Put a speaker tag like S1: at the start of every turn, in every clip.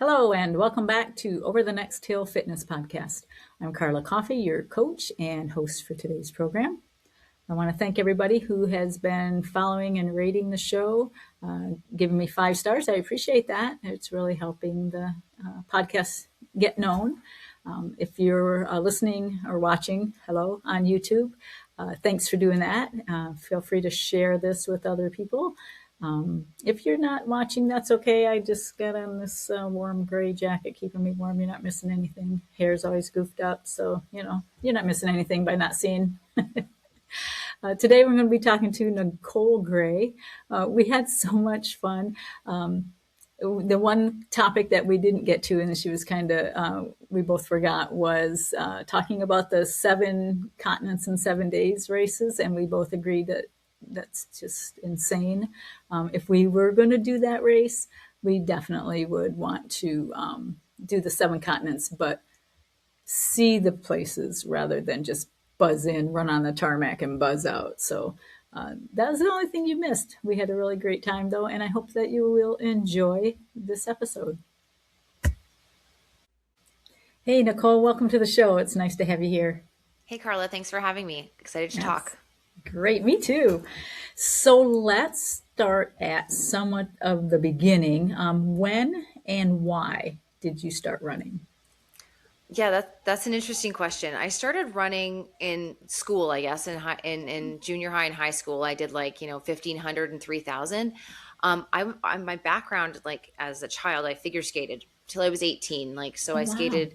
S1: Hello, and welcome back to Over the Next Hill Fitness Podcast. I'm Carla Coffey, your coach and host for today's program. I want to thank everybody who has been following and rating the show, giving me 5 stars. I appreciate that. It's really helping the podcast get known. If you're listening or watching, hello, on YouTube, thanks for doing that. Feel free to share this with other people. If you're not watching, that's okay. I just got on this warm gray jacket, keeping me warm. You're not missing anything. Hair's always goofed up, so you're not missing anything by not seeing. Today we're going to be talking to Nicole Gray. We had so much fun. The one topic that we didn't get to, and she was we both forgot, was talking about the 7 continents in 7 days races, and we both agreed that that's just insane. If we were going to do that race, we definitely would want to do the 7 continents, but see the places rather than just buzz in, run on the tarmac, and buzz out. So that was the only thing you missed. We had a really great time, though, and I hope that you will enjoy this episode. Hey, Nicole, welcome to the show. It's nice to have you here.
S2: Hey, Carla, thanks for having me. Excited to talk.
S1: Great, me too. So let's start at somewhat of the beginning. When and why did you start running?
S2: Yeah, that's an interesting question. I started running in school, I guess, in junior high and high school. I did 1,500 and 3,000. I'm my background, as a child, I figure skated till I was 18. So I skated,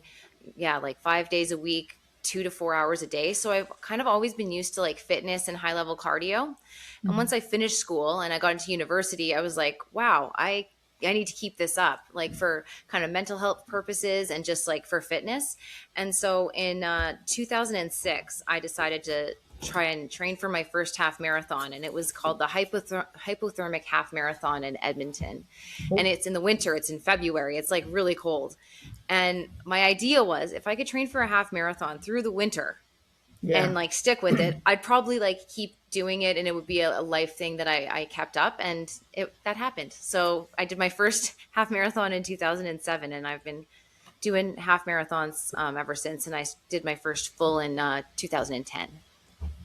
S2: 5 days a week, 2 to 4 hours a day. So I've kind of always been used to fitness and high level cardio. And once I finished school and I got into university, I was like, wow, I need to keep this up, for kind of mental health purposes and just for fitness. And so in 2006, I decided to try and train for my first half marathon. And it was called the hypothermic half marathon in Edmonton. And it's in the winter. It's in February. It's really cold. And my idea was if I could train for a half marathon through the winter and stick with it, I'd probably keep doing it, and it would be a life thing that I kept up, and that happened. So I did my first half marathon in 2007, and I've been doing half marathons ever since, and I did my first full in 2010.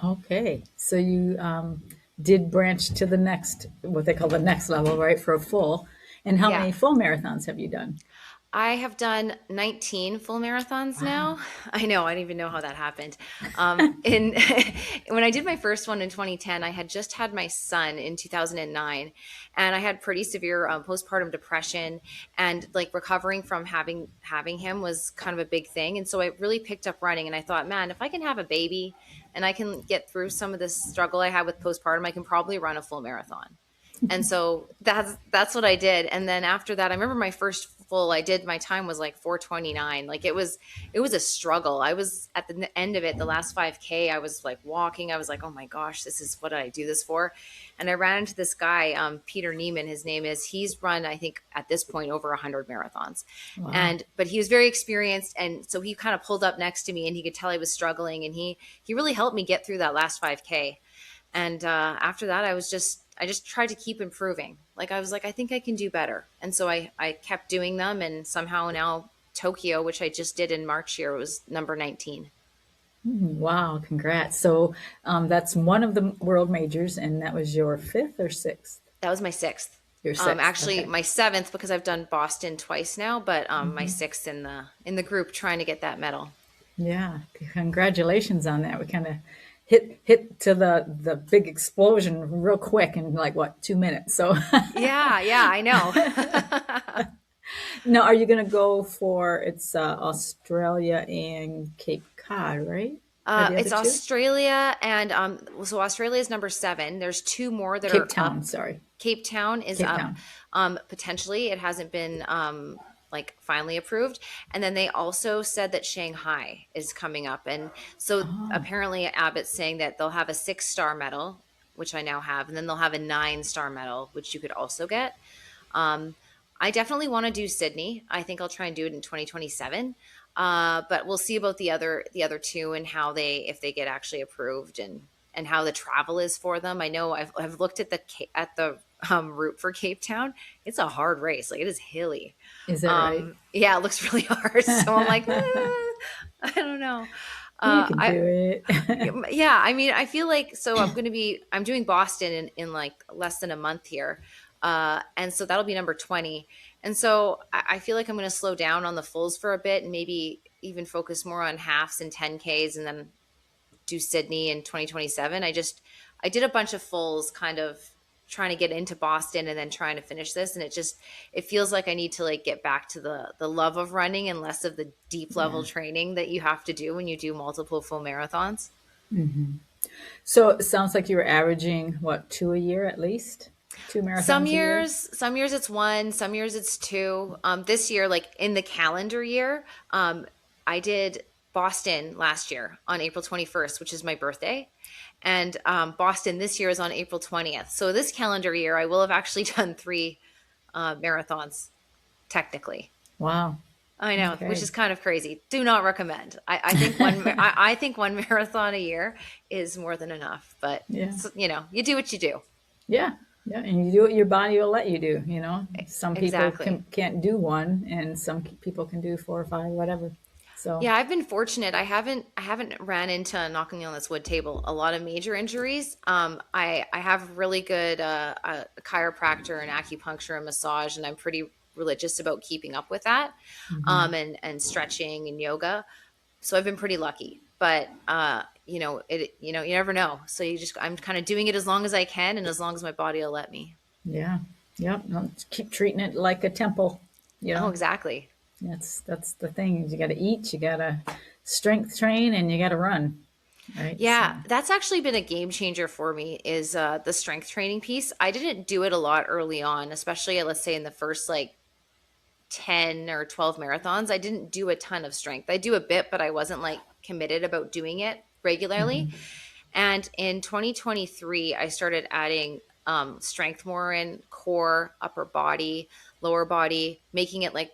S1: Okay, so you did branch to the next, what they call the next level, right, for a full. And how many full marathons have you done?
S2: I have done 19 full marathons now. I know. I don't even know how that happened. When I did my first one in 2010, I had just had my son in 2009, and I had pretty severe postpartum depression, and recovering from having him was kind of a big thing. And so I really picked up running, and I thought, man, if I can have a baby and I can get through some of the struggle I had with postpartum, I can probably run a full marathon. And so that's what I did. And then after that, I remember my first full, my time was 4:29. It was a struggle. I was at the end of it, the last 5K, I was walking. I was like, oh my gosh, what did I do this for? And I ran into this guy, Peter Neiman, his name is. He's run, I think at this point, over 100 marathons. Wow. But he was very experienced. And so he kind of pulled up next to me, and he could tell I was struggling. And he really helped me get through that last 5K. And after that, I just tried to keep improving. I was I think I can do better. And so I kept doing them. And somehow now Tokyo, which I just did in March here, was number 19.
S1: Wow, congrats. So that's one of the world majors, and that was your 5th or 6th?
S2: That was my 6th.
S1: Your 6th.
S2: Actually, okay. My 7th, because I've done Boston twice now, but my 6th in the group trying to get that medal.
S1: Yeah, congratulations on that. We kind of hit to the big explosion real quick in 2 minutes. So
S2: yeah, I know.
S1: Now, are you going to go for it's Australia and Cape Cod, right?
S2: It's 2? Australia, and so Australia is number 7. There's 2 more that
S1: Cape
S2: are
S1: Town.
S2: up.
S1: Sorry,
S2: Cape Town is
S1: Cape
S2: up.
S1: Town.
S2: Potentially, it hasn't been finally approved. And then they also said that Shanghai is coming up. And so apparently Abbott's saying that they'll have a 6-star medal, which I now have, and then they'll have a 9-star medal, which you could also get. I definitely want to do Sydney. I think I'll try and do it in 2027. But we'll see about the other 2 and if they get actually approved and how the travel is for them. I know I've looked at the route for Cape Town. It's a hard race. Like, it is hilly.
S1: Is that right?
S2: Yeah, it looks really hard. So I'm like, I don't know.
S1: You can
S2: I
S1: do it.
S2: Yeah, I mean, I feel like, so I'm doing Boston in like less than a month here. And so that'll be number 20. And so I feel like I'm going to slow down on the fulls for a bit and maybe even focus more on halves and 10Ks and then do Sydney in 2027. I did a bunch of fulls kind of trying to get into Boston and then trying to finish this. And it feels like I need to like get back to the love of running and less of the deep level
S1: Yeah.
S2: training that you have to do when you do multiple full marathons.
S1: So it sounds like you were averaging what, two a year at least? Two marathons a year?
S2: Some years it's one, some years it's two. This year, like in the calendar year, I did Boston last year on April 21st, which is my birthday. And Boston this year is on April 20th. So this calendar year, I will have actually done three marathons, technically.
S1: Wow.
S2: I know, which
S1: Okay.
S2: is kind of crazy. Do not recommend. I think I think one marathon a year is more than enough. But
S1: Yeah.
S2: you know, you do what you do.
S1: Yeah. Yeah. And you do what your body will let you do, you know? Some people
S2: Exactly.
S1: can't do one and some people can do four or five, whatever. So,
S2: Yeah, I've been fortunate. I haven't ran into, knocking on this wood table, a lot of major injuries. I have really good a chiropractor and acupuncture and massage, and I'm pretty religious about keeping up with that,
S1: mhm.
S2: and stretching and yoga. So I've been pretty lucky. But you never know. So I'm kind of doing it as long as I can and as long as my body will let me.
S1: Yeah. Yep. No, just keep treating it like a temple, you
S2: Oh,
S1: know?
S2: exactly.
S1: That's the thing. You got to eat, you got to strength train, and you got to run, right? So,
S2: Yeah, that's actually been a game changer for me is the strength training piece. I didn't do it a lot early on, especially let's say in the first like 10 or 12 marathons. I didn't do a ton of strength. I do a bit, but I wasn't like committed about doing it regularly.
S1: mhm.
S2: And in 2023, I started adding strength more in core, upper body, lower body, making it like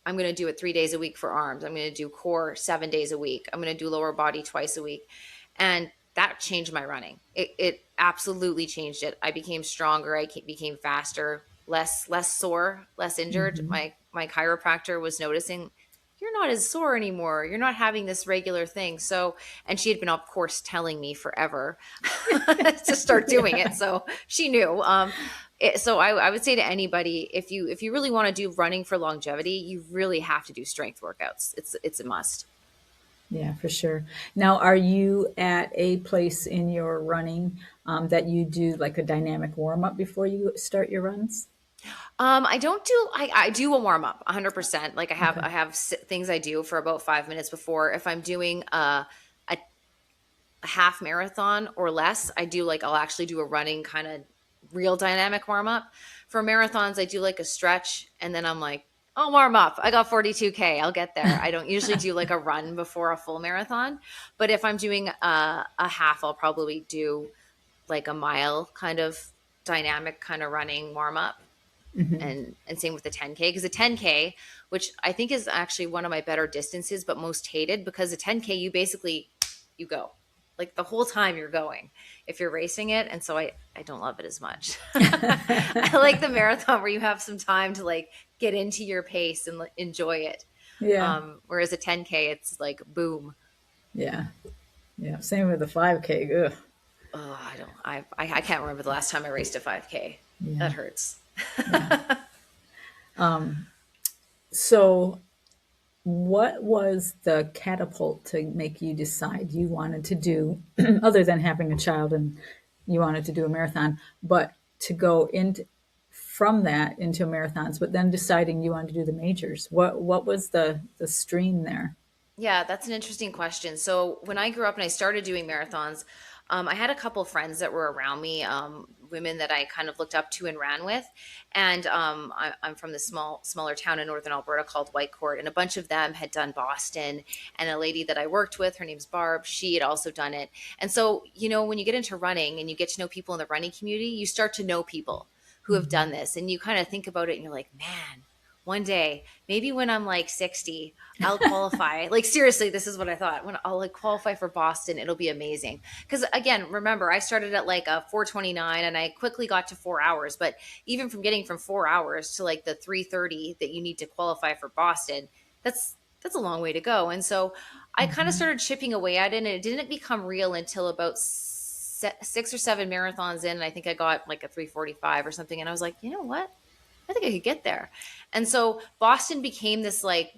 S2: I'm going to do it 3 days a week for arms. I'm going to do core 7 days a week. I'm going to do lower body twice a week. And that changed my running. It absolutely changed it. I became stronger. Became faster, less sore, less injured.
S1: Mhm.
S2: My chiropractor was noticing, you're not as sore anymore. You're not having this regular thing. So, and she had been, of course, telling me forever to start doing it.
S1: Yeah.
S2: So she knew. So I would say to anybody, if you really want to do running for longevity, you really have to do strength workouts. It's a must.
S1: Yeah, for sure. Now, are you at a place in your running that you do like a dynamic warm up before you start your runs?
S2: I don't do I do a warm up 100%. Like
S1: Okay.
S2: I have things I do for about 5 minutes before. If I'm doing a half marathon or less, I do like I'll actually do a running kind of real dynamic warm up. For marathons, I do like a stretch and then I'm like, I'll warm up. I got 42K. I'll get there. I don't usually do like a run before a full marathon, but if I'm doing a half, I'll probably do like a mile kind of dynamic kind of running warm up.
S1: Mhm.
S2: And same with the 10K, because the 10K, which I think is actually one of my better distances but most hated, because the 10K you go like the whole time you're going if you're racing it, and so I don't love it as much. I like the marathon where you have some time to like get into your pace and enjoy it,
S1: Yeah.
S2: whereas a 10K it's like boom.
S1: Yeah. Yeah. Same with the 5K. Ugh.
S2: Oh, I can't remember the last time I raced a 5K.
S1: Yeah.
S2: That hurts.
S1: Yeah. So, what was the catapult to make you decide you wanted to do, other than having a child and you wanted to do a marathon, but to go into from that into marathons, but then deciding you wanted to do the majors? What was the stream there?
S2: Yeah, that's an interesting question. So when I grew up and I started doing marathons, I had a couple friends that were around me, women that I kind of looked up to and ran with. And I'm from this smaller town in northern Alberta called Whitecourt, and a bunch of them had done Boston. And a lady that I worked with, her name's Barb, she had also done it. And so, when you get into running and you get to know people in the running community, you start to know people who have done this, and you kind of think about it, and you're like, man, one day, maybe when I'm like 60, I'll qualify. Like seriously, this is what I thought. When I'll like qualify for Boston, it'll be amazing. Because again, remember, I started at like a 4:29 and I quickly got to 4 hours. But even from getting from 4 hours to like the 3:30 that you need to qualify for Boston, that's a long way to go. And so I kind of
S1: Mm-hmm.
S2: started chipping away at it, and it didn't become real until about 6 or 7 marathons in. And I think I got like a 3:45 or something. And I was like, you know what? I think I could get there. And so Boston became this like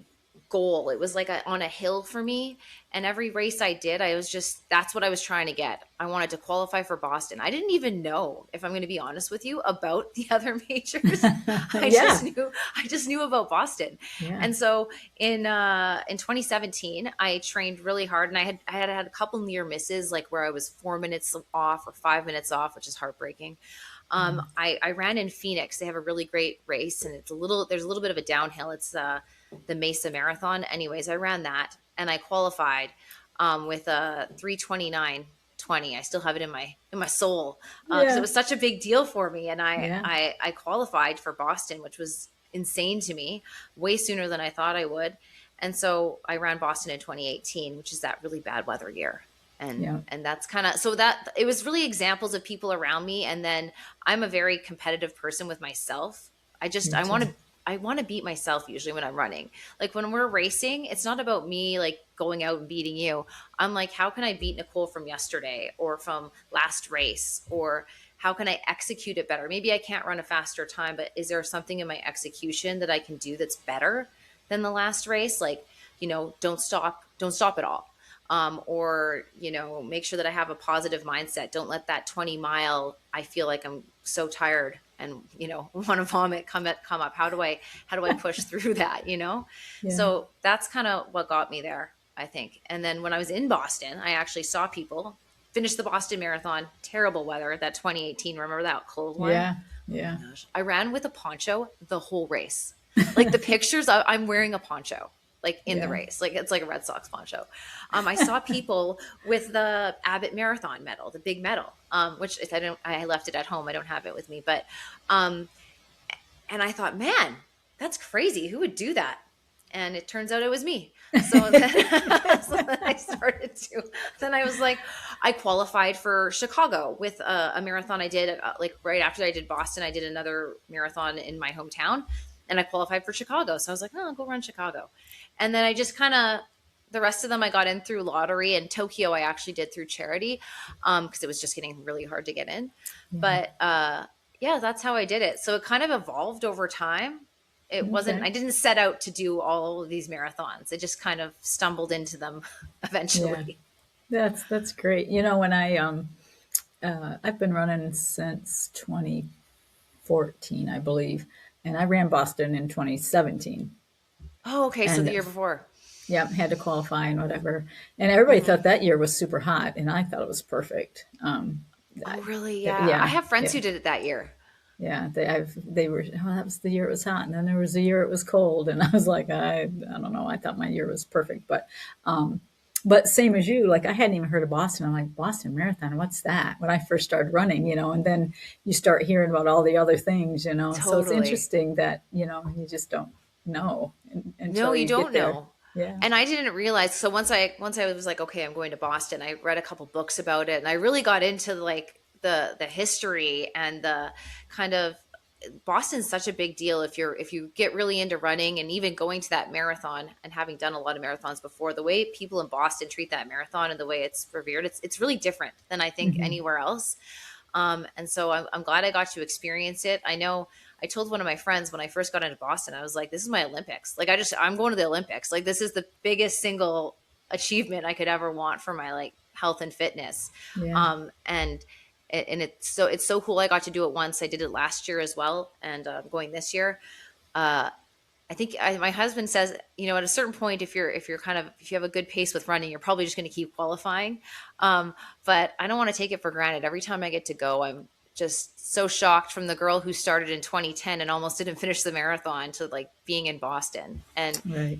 S2: goal. It was like on a hill for me. And every race I did, I was just, that's what I was trying to get. I wanted to qualify for Boston. I didn't even know, if I'm going to be honest with you, about the other majors.
S1: Yeah.
S2: I just knew about Boston.
S1: Yeah.
S2: And so in 2017, I trained really hard, and I had a couple near misses, like where I was 4 minutes off or 5 minutes off, which is heartbreaking.
S1: Mm.
S2: I ran in Phoenix. They have a really great race, and there's a little bit of a downhill. It's the Mesa Marathon. Anyways, I ran that, and I qualified with a 3:29:20. I still have it in my soul because it
S1: Yeah.
S2: was such a big deal for me, and
S1: Yeah.
S2: I qualified for Boston, which was insane to me, way sooner than I thought I would. And so I ran Boston in 2018, which is that really bad weather year. and
S1: Yeah.
S2: and that's kind of, so that it was really examples of people around me. And then I'm a very competitive person with myself. I just
S1: Me too.
S2: I want to beat myself usually when I'm running. Like when we're racing, it's not about me like going out and beating you. I'm like, how can I beat Nicole from yesterday or from last race? Or how can I execute it better? Maybe I can't run a faster time, but is there something in my execution that I can do that's better than the last race? Like, don't stop at all. Or make sure that I have a positive mindset. Don't let that 20 mile, I feel like I'm so tired and want to vomit, come up. How do I push through that?
S1: Yeah.
S2: So that's kind of what got me there, I think. And then when I was in Boston, I actually saw people finish the Boston Marathon. Terrible weather, that 2018, remember that cold one?
S1: Yeah. Yeah.
S2: Oh my gosh, I ran with a poncho the whole race. Like the pictures, I'm wearing a poncho, like in the
S1: Yeah.
S2: race, like it's like a Red Sox poncho. I saw people with the Abbott Marathon medal, the big medal, which if I left it at home. I don't have it with me, but um, and I thought, man, that's crazy. Who would do that? And it turns out it was me. So then, so then I started to. Then I was like, I qualified for Chicago with a marathon I did. Like right after I did Boston, I did another marathon in my hometown, and I qualified for Chicago. So I was like, oh, I'll go run Chicago. And then I just kind of, the rest of them I got in through lottery, and Tokyo I actually did through charity because it was just getting really hard to get in.
S1: Yeah.
S2: But yeah, that's how I did it. So it kind of evolved over time. It wasn't,
S1: Okay.
S2: I didn't set out to do all of these marathons. It just kind of stumbled into them
S1: Yeah.
S2: eventually.
S1: That's great. You know, when I've been running since 2014, I believe, and I ran Boston in 2017,
S2: Oh, okay. So the
S1: and
S2: year before.
S1: yeah, had to qualify and whatever. And everybody
S2: Hmm.
S1: thought that year was super hot, and I thought it was perfect.
S2: Oh, really? Yeah. I
S1: Yeah,
S2: have friends
S1: yeah,
S2: who did it that year.
S1: yeah. They were. Oh, that was the year it was hot, and then there was the year it was cold, and I was like, I don't know. I thought my year was perfect, but same as you, like I hadn't even heard of Boston. I'm like, Boston Marathon, what's that? When I first started running, and then you start hearing about all the other things. So it's
S2: Totally.
S1: interesting that you just don't know
S2: No,
S1: until
S2: you
S1: you get
S2: don't
S1: there.
S2: know.
S1: Yeah.
S2: And I didn't realize. So once I was like, okay, I'm going to Boston. I read a couple books about it, and I really got into like the history and the kind of, Boston's such a big deal if you get really into running, and even going to that marathon and having done a lot of marathons before. The way people in Boston treat that marathon and the way it's revered, it's really different than I think
S1: Hmm.
S2: anywhere else. And so I'm glad I got to experience it. I know I told one of my friends when I first got into Boston, I was like, this is my Olympics. Like I'm going to the Olympics. Like this is the biggest single achievement I could ever want for my like health and fitness.
S1: Yeah.
S2: And it's so cool. I got to do it once. I did it last year as well, and going this year. Uh, I think my husband says, at a certain point, if you have a good pace with running, you're probably just going to keep qualifying. Um, but I don't want to take it for granted. Every time I get to go, I'm just so shocked, from the girl who started in 2010 and almost didn't finish the marathon to like being in Boston.
S1: Right.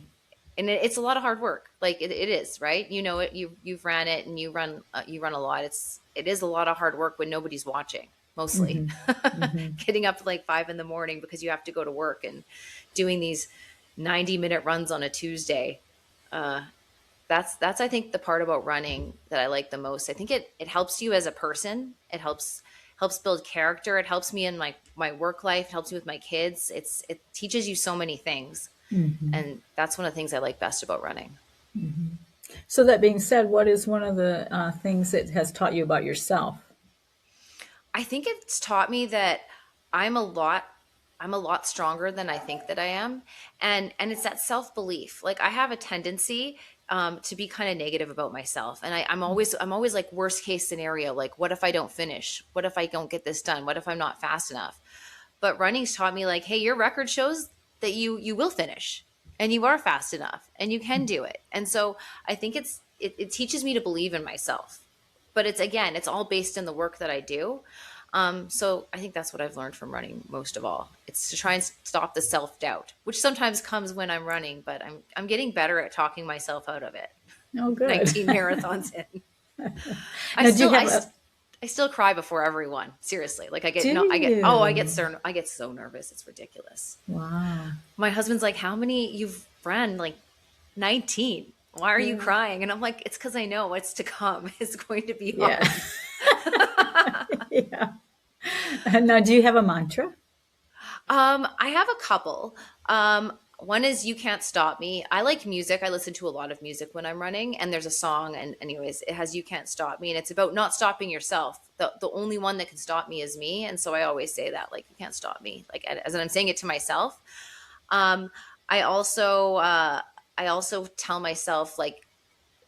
S2: And it's a lot of hard work. Like it is, right? You know it. You've ran it, and you run a lot. It is a lot of hard work when nobody's watching. mostly.
S1: Hmm. Hmm.
S2: Getting up at like 5 in the morning because you have to go to work and doing these 90-minute runs on a Tuesday. Uh, that's I think the part about running that I like the most. I think it helps you as a person. It helps build character. It helps me in my work life. It helps me with my kids. It teaches you so many things,
S1: Hmm.
S2: and that's one of the things I like best about running.
S1: Hmm. So that being said, what is one of the things it has taught you about yourself?
S2: I think it's taught me that I'm a lot I'm a lot stronger than I think that I am. And it's that self-belief. Like I have a tendency to be kind of negative about myself. And I'm always like worst case scenario, like what if I don't finish? What if I don't get this done? What if I'm not fast enough? But running's taught me like, hey, your record shows that you will finish and you are fast enough and you can do it. And so I think it teaches me to believe in myself. But it's all based in the work that I do. So I think that's what I've learned from running most of all. It's to try and stop the self-doubt, which sometimes comes when I'm running, but I'm getting better at talking myself out of it.
S1: Oh, good.
S2: 19 marathons in. I
S1: Now, do you
S2: still
S1: have
S2: I,
S1: a?
S2: I still cry before everyone. Seriously. Like I get
S1: Do
S2: no I get oh,
S1: you?
S2: I get so nervous. It's ridiculous.
S1: Wow.
S2: My husband's like, "How many you've run?" Like 19. Why are you
S1: Yeah.
S2: crying? And I'm like, "It's cuz I know what's to come is going to be
S1: Yeah.
S2: hard."
S1: Yeah. Now, do you have a mantra?
S2: I have a couple. One is "You Can't Stop Me." I like music. I listen to a lot of music when I'm running, and there's a song, and anyways, it has "You Can't Stop Me," and it's about not stopping yourself. The only one that can stop me is me, and so I always say that, like, you can't stop me, like as I'm saying it to myself. Um, I also I also tell myself like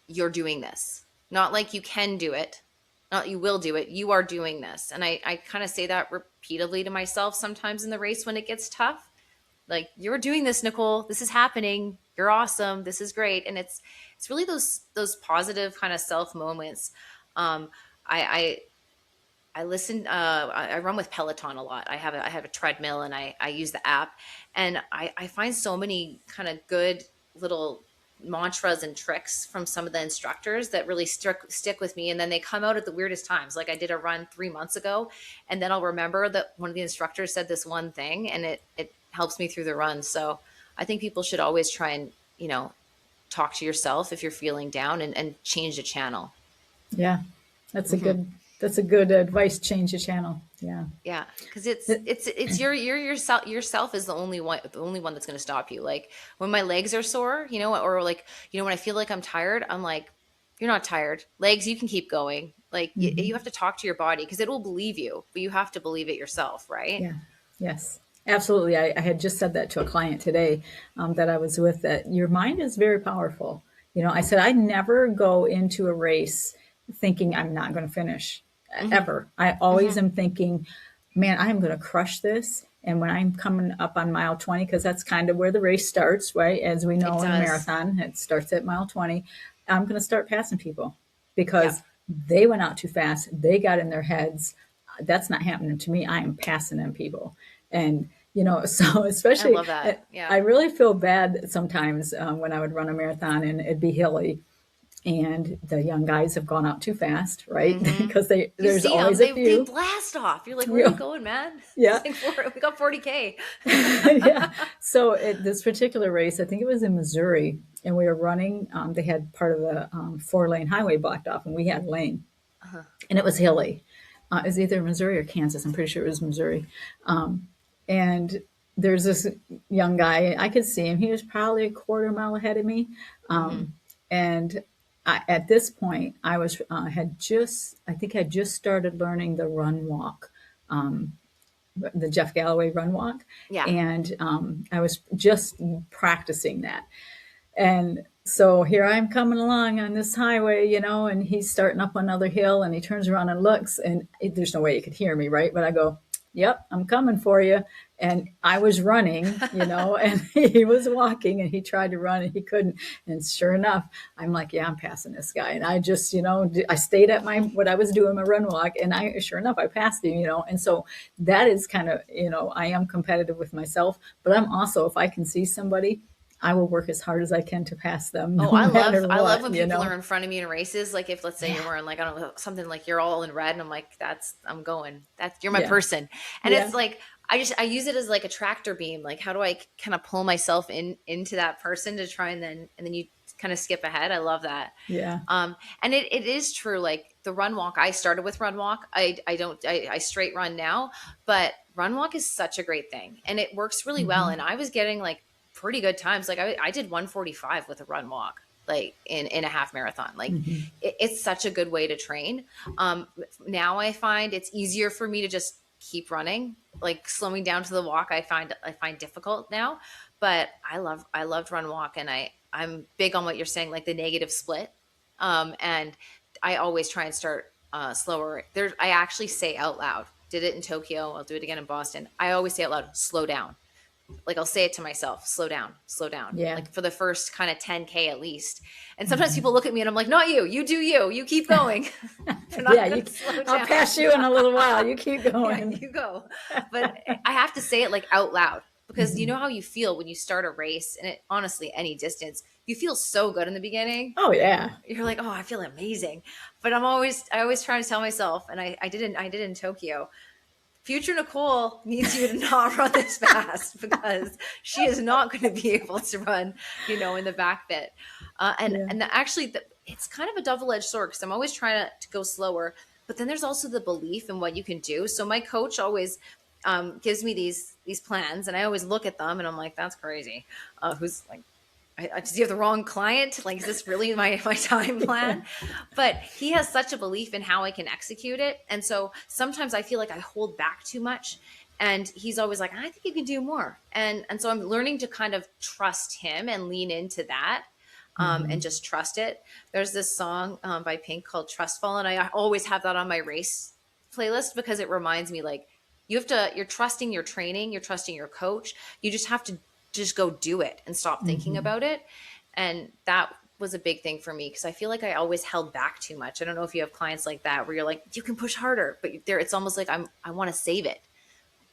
S2: you're doing this. Not like you can do it, not you will do it. You are doing this. And I kind of say that repeatedly to myself sometimes in the race when it gets tough. Like, you're doing this, Nicole. This is happening. You're awesome. This is great. And it's really those positive kind of self moments. Um, I I listen. I run with Peloton a lot. I have a treadmill, and I use the app, and I find so many kind of good little mantras and tricks from some of the instructors that really stick with me. And then they come out at the weirdest times. Like I did a run 3 months ago, and then I'll remember that one of the instructors said this one thing, and it helps me through the run. So I think people should always try and talk to yourself if you're feeling down, and change the channel.
S1: Yeah, that's a
S2: Hmm.
S1: good. That's a good advice. Change the channel. Yeah.
S2: Yeah, because it's your yourself is the only one that's going to stop you. Like when my legs are sore, or like when I feel like I'm tired, I'm like, you're not tired. Legs, you can keep going. Like you
S1: Hmm.
S2: have to talk to your body because it will believe you, but you have to believe it yourself, right?
S1: Yeah. Yes. Absolutely. I had just said that to a client today that I was with. That your mind is very powerful. I said I never go into a race thinking I'm not going to finish
S2: Hmm.
S1: ever. I always
S2: Hmm.
S1: am thinking, man, I am going to crush this. And when I'm coming up on mile 20, because that's kind of where the race starts, right? As we
S2: It
S1: know in a
S2: does.
S1: marathon, it starts at mile 20. I'm going to start passing people because
S2: Yep.
S1: they went out too fast. They got in their heads. That's not happening to me. I am passing them people. And, so
S2: I
S1: especially,
S2: love that. Yeah.
S1: I really feel bad sometimes when I would run a marathon and it'd be hilly and the young guys have gone out too fast, right?
S2: Hmm.
S1: Because
S2: You
S1: there's
S2: see them,
S1: always a
S2: they
S1: few.
S2: blast off. You're like, where are you
S1: Yeah.
S2: going, man?
S1: Yeah.
S2: It's like we got 40K.
S1: Yeah. So this particular race, I think it was in Missouri, and we were running. They had part of the 4-lane highway blocked off, and we had lane,
S2: Uh-huh.
S1: and it was hilly. It was either Missouri or Kansas. I'm pretty sure it was Missouri. And there's this young guy. I could see him. He was probably a quarter mile ahead of me,
S2: Hmm.
S1: and at this point, I was I think I just started learning the run walk, the Jeff Galloway run walk,
S2: Yeah.
S1: and I was just practicing that. And so here I'm coming along on this highway, and he's starting up another hill, and he turns around and looks, and there's no way he could hear me, right? But I go, "Yep, I'm coming for you." And I was running, and he was walking, and he tried to run, and he couldn't. And sure enough, I'm like, "Yeah, I'm passing this guy." And I just, I stayed at my what I was doing, my run walk, and I sure enough, I passed him, And so that is kind of, I am competitive with myself, but I'm also, if I can see somebody I will work as hard as I can to pass them
S2: Oh,
S1: no matter
S2: I love
S1: what,
S2: when
S1: you
S2: people
S1: know?
S2: are in front of me in races. Like if let's say
S1: Yeah.
S2: you're wearing like I don't know something like you're all in red, and I'm like I'm going. That's you're my
S1: Yeah.
S2: person. And
S1: Yeah.
S2: it's like I use it as like a tractor beam. Like how do I kind of pull myself into that person to try and then you kind of skip ahead. I love that.
S1: Yeah.
S2: And it is true. Like the run walk, I started with run walk. I don't I straight run now, but run walk is such a great thing and it works really well.
S1: Hmm.
S2: And I was getting like pretty good times. Like I did 1:45 with a run walk, like in a half marathon. Like
S1: Hmm.
S2: it's such a good way to train. Now I find it's easier for me to just keep running. Like slowing down to the walk, I find difficult now. But I loved run walk, and I'm big on what you're saying, like the negative split. And I always try and start slower. There, I actually say out loud. Did it in Tokyo. I'll do it again in Boston. I always say out loud, slow down. Like I'll say it to myself, slow down,
S1: Yeah.
S2: like for the first kind of 10K at least. And sometimes people look at me and I'm like, not you, you do you, you keep going. You're
S1: Yeah.
S2: not going to slow
S1: I'll
S2: down.
S1: pass you in a little while. You keep
S2: Yeah,
S1: going.
S2: you go. But I have to say it like out loud because you
S1: Hmm.
S2: know how you feel when you start a race and it honestly any distance, you feel so good in the beginning.
S1: Oh, yeah.
S2: You're like, oh, I feel amazing. But I always try to tell myself, and I did in Tokyo, future Nicole needs you to not run this fast because she is not going to be able to run, in the back bit.
S1: Yeah.
S2: Actually, it's kind of a double edged sword because I'm always trying to go slower, but then there's also the belief in what you can do. So my coach always gives me these plans, and I always look at them, and I'm like, that's crazy. Who's like, do you have the wrong client? Like, is this really my time plan? But he has such a belief in how I can execute it. And so sometimes I feel like I hold back too much. And he's always like, I think you can do more. And so I'm learning to kind of trust him and lean into that.
S1: Hmm.
S2: And just trust it. There's this song by Pink called Trustful, and I always have that on my race playlist because it reminds me like you're trusting your training, you're trusting your coach. You just have to just go do it and stop thinking
S1: Hmm.
S2: about it. And that was a big thing for me because I feel like I always held back too much. I don't know if you have clients like that where you're like, you can push harder, but there it's almost like I want to save it.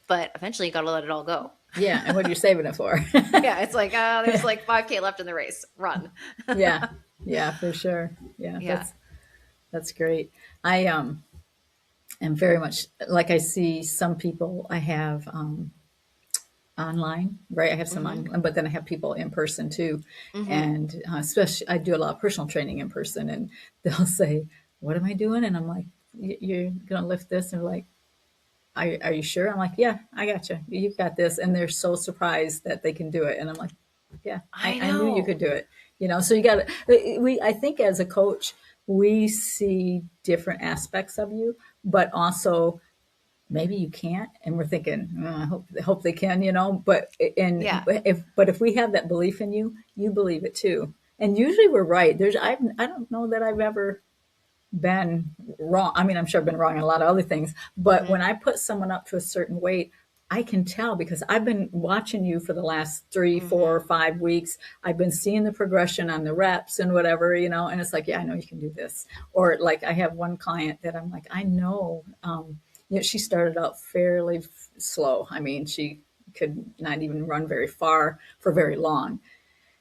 S2: But eventually you got to let it all go.
S1: Yeah. And what are you saving it for?
S2: Yeah, it's like there's like 5K left in the race. Run.
S1: Yeah. Yeah, for sure. Yeah.
S2: Yeah.
S1: That's great. I am very much like I see some people I have online, right? I have some
S2: Mhm.
S1: online, but then I have people in person too.
S2: Mhm.
S1: And especially, I do a lot of personal training in person, and they'll say, "What am I doing?" And I'm like, "You're going to lift this," and they're like, are you sure? I'm like, "Yeah, I got you. You got this." And they're so surprised that they can do it. And I'm like, "Yeah,
S2: I
S1: I knew you
S2: know.
S1: could do it." So you got to, I think as a coach, we see different aspects of you, but also maybe you can't, and we're thinking, I hope they can, but
S2: Yeah.
S1: if we have that belief in you, you believe it too, and usually we're right. I don't know that I've ever been wrong. I mean, I'm sure I've been wrong in a lot of other things, but when
S2: Mhm.
S1: I put someone up to a certain weight, I can tell because I've been watching you for the last 3, 4, 5 weeks. I've been seeing the progression on the reps and whatever, and it's like, yeah, I know you can do this. Or like I have one client that I'm like, I know, she started out fairly slow. I mean, she could not even run very far for very long.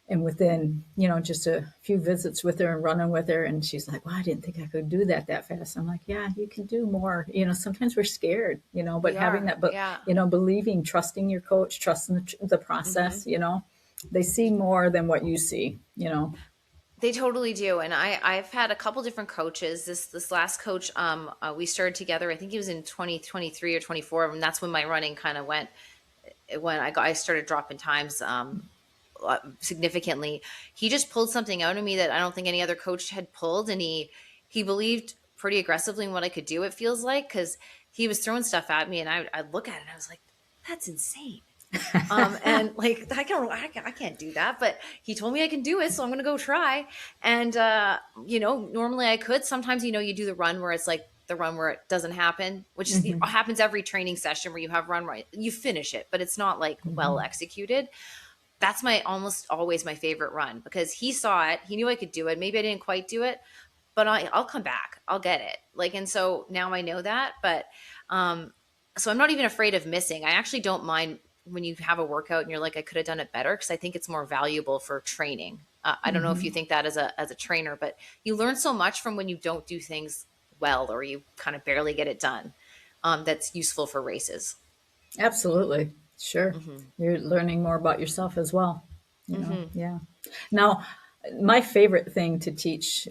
S1: And within, just a few visits with her and running with her, and she's like, "Well, I didn't think I could do that fast." I'm like, "Yeah, you can do more." Sometimes we're scared, but
S2: We
S1: having
S2: are.
S1: that, but
S2: Yeah.
S1: believing, trusting your coach, trusting the process,
S2: Mhm.
S1: they see more than what you see.
S2: They totally do. And I've had a couple different coaches. This last coach, we started together. I think he was in 2023 or 24, and that's when my running kind of went when I started dropping times significantly. He just pulled something out of me that I don't think any other coach had pulled, and he believed pretty aggressively in what I could do. It feels like because he was throwing stuff at me, and I'd look at it, and I was like, "That's insane." And like I can't do that, but he told me I can do it, so I'm gonna go try. And normally I could. Sometimes you do the run where it's like the run where it doesn't happen, which is
S1: Hmm.
S2: happens every training session where you have run right, you finish it, but it's not like well
S1: Hmm.
S2: executed. That's my almost always my favorite run because he saw it, he knew I could do it. Maybe I didn't quite do it, but I'll come back. I'll get it. Like, and so now I know that. But so I'm not even afraid of missing. I actually don't mind when you have a workout and you're like, I could have done it better, because I think it's more valuable for training. I don't know if you think that as a trainer, but you learn so much from when you don't do things well, or you kind of barely get it done. That's useful for races.
S1: Absolutely. Sure.
S2: Hmm.
S1: You're learning more about yourself as well.
S2: Hmm.
S1: Yeah. Now, my favorite thing to teach